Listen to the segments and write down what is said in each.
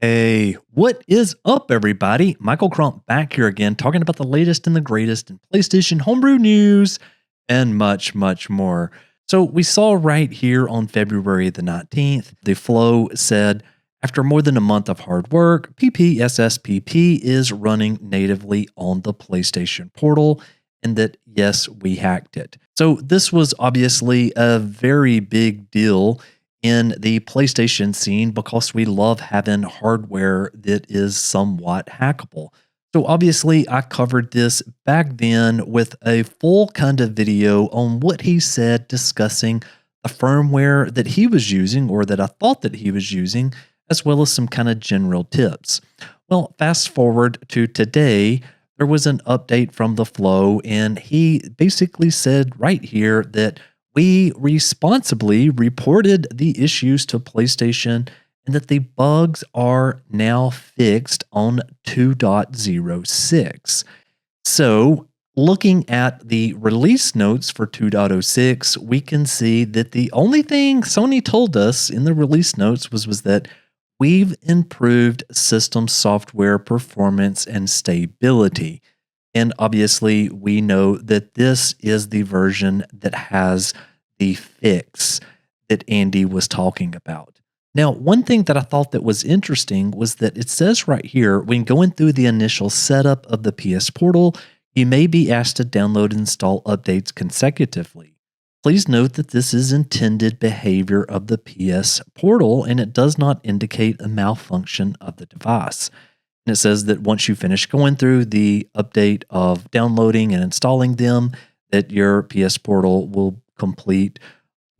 Hey, what is up, everybody? Michael Crump back here again, talking about the latest and the greatest in PlayStation homebrew news and much, much more. So, we saw right here on February the 19th, the Flow said, after more than a month of hard work, PPSSPP is running natively on the PlayStation Portal, and that, yes, we hacked it. So, this was obviously a very big deal in the PlayStation scene because we love having hardware that is somewhat hackable. So obviously I covered this back then with a full kind of video on what he said discussing the firmware that he was using or that I thought that he was using, as well as some kind of general tips. Well, fast forward to today, there was an update from the Flow, and he basically said right here that we responsibly reported the issues to PlayStation and that the bugs are now fixed on 2.06. So, looking at the release notes for 2.06, we can see that the only thing Sony told us in the release notes was that we've improved system software performance and stability. And obviously, we know that this is the version that has the fix that Andy was talking about. Now, one thing that I thought that was interesting was that it says right here, when going through the initial setup of the PS Portal, you may be asked to download and install updates consecutively. Please note that this is intended behavior of the PS Portal and it does not indicate a malfunction of the device. And it says that once you finish going through the update of downloading and installing them, that your PS Portal will complete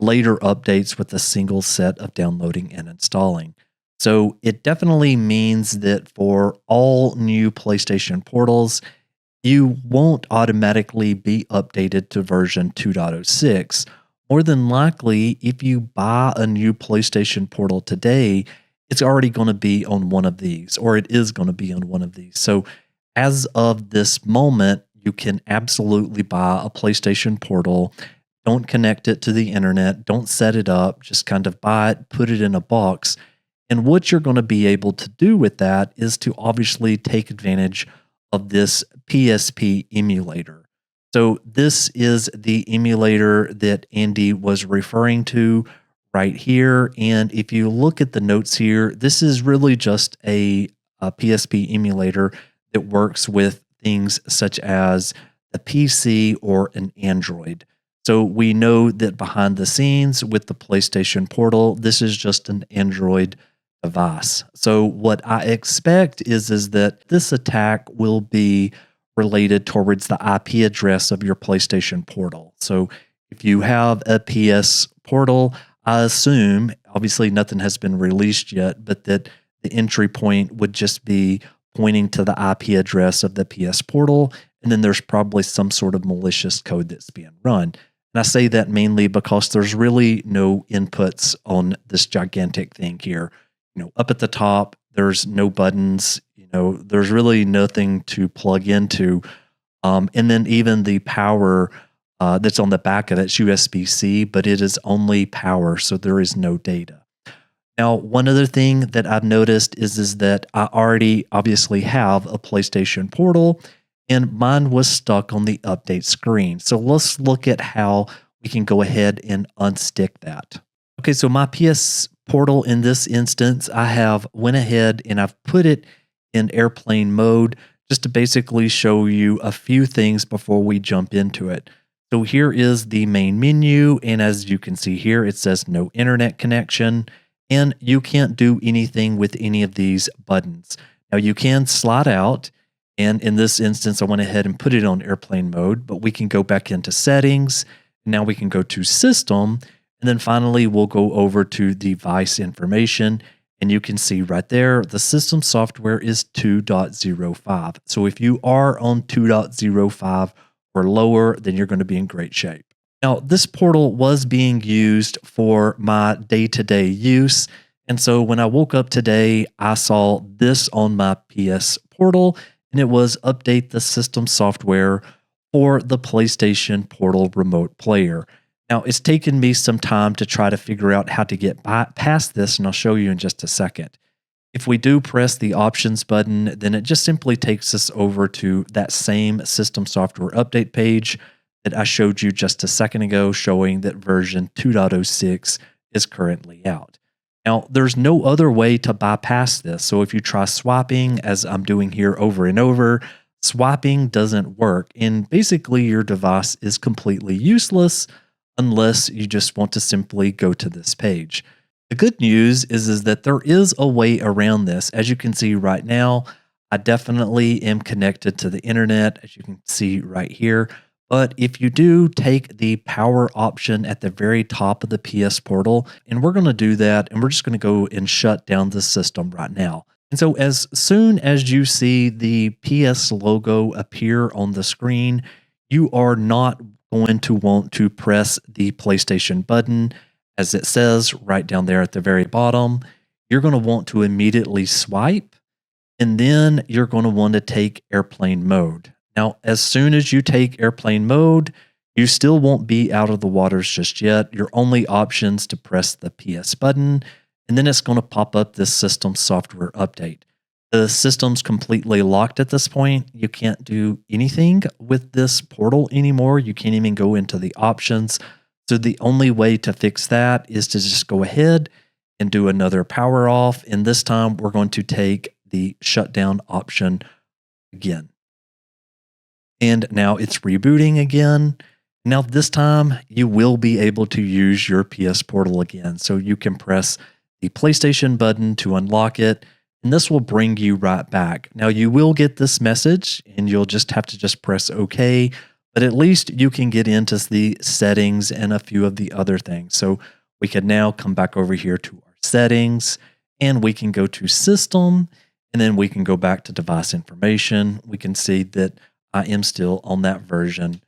later updates with a single set of downloading and installing. So it definitely means that for all new PlayStation Portals, you won't automatically be updated to version 2.06. More than likely, if you buy a new PlayStation Portal today, it's already going to be on one of these, or it is going to be on one of these. So, as of this moment, you can absolutely buy a PlayStation Portal. Don't connect it to the internet, don't set it up, just kind of buy it, put it in a box. And what you're going to be able to do with that is to obviously take advantage of this PSP emulator. So, this is the emulator that Andy was referring to right here. And if you look at the notes here, this is really just a PSP emulator that works with things such as a PC or an Android. So we know that behind the scenes with the PlayStation Portal, this is just an Android device. So what I expect is that this attack will be related towards the IP address of your PlayStation Portal. So if you have a PS Portal, I assume, obviously nothing has been released yet, but that the entry point would just be pointing to the IP address of the PS Portal, and then there's probably some sort of malicious code that's being run. And I say that mainly because there's really no inputs on this gigantic thing here. Up at the top, there's no buttons. There's really nothing to plug into. And then even the power that's on the back of it's USB-C, but it is only power, so there is no data. Now, one other thing that I've noticed is that I already obviously have a PlayStation Portal, and mine was stuck on the update screen. So let's look at how we can go ahead and unstick that. Okay, so my PS Portal in this instance, I have went ahead and I've put it in airplane mode just to basically show you a few things before we jump into it. So here is the main menu, and as you can see here, it says no internet connection, and you can't do anything with any of these buttons. Now you can slide out, and in this instance, I went ahead and put it on airplane mode, but we can go back into settings. Now we can go to system, and then finally we'll go over to device information, and you can see right there, the system software is 2.05. So if you are on 2.05 or lower, then you're going to be in great shape. Now, this portal was being used for my day-to-day use. And so when I woke up today, I saw this on my PS Portal, and it was update the system software for the PlayStation Portal remote player. Now, it's taken me some time to try to figure out how to get past this, and I'll show you in just a second. If we do press the options button, then it just simply takes us over to that same system software update page that I showed you just a second ago, showing that version 2.06 is currently out. Now, there's no other way to bypass this. So if you try swapping, as I'm doing here over and over, swapping doesn't work. And basically, your device is completely useless unless you just want to simply go to this page. The good news is that there is a way around this. As you can see right now, I definitely am connected to the internet, as you can see right here. But if you do take the power option at the very top of the PS portal, and we're going to do that, and we're just going to go and shut down the system right now. And so as soon as you see the PS logo appear on the screen, you are not going to want to press the PlayStation button, as it says right down there at the very bottom. You're going to want to immediately swipe, and then you're going to want to take airplane mode. Now, as soon as you take airplane mode, you still won't be out of the waters just yet. Your only options to press the PS button, and then it's going to pop up this system software update. The system's completely locked at this point. You can't do anything with this portal anymore. You can't even go into the options. So the only way to fix that is to just go ahead and do another power off. And this time we're going to take the shutdown option again. And now it's rebooting again. Now this time you will be able to use your PS Portal again. So you can press the PlayStation button to unlock it, and this will bring you right back. Now you will get this message and you'll just have to just press OK, but at least you can get into the settings and a few of the other things. So we can now come back over here to our settings, and we can go to system, and then we can go back to device information. We can see that I am still on that version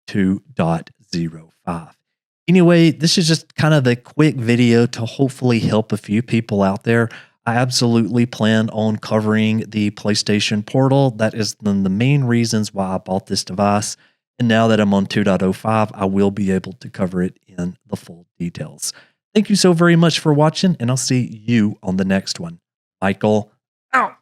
2.05. Anyway, this is just kind of a quick video to hopefully help a few people out there. I absolutely plan on covering the PlayStation Portal. That is the main reasons why I bought this device. And now that I'm on 2.05, I will be able to cover it in the full details. Thank you so very much for watching, and I'll see you on the next one. Michael out.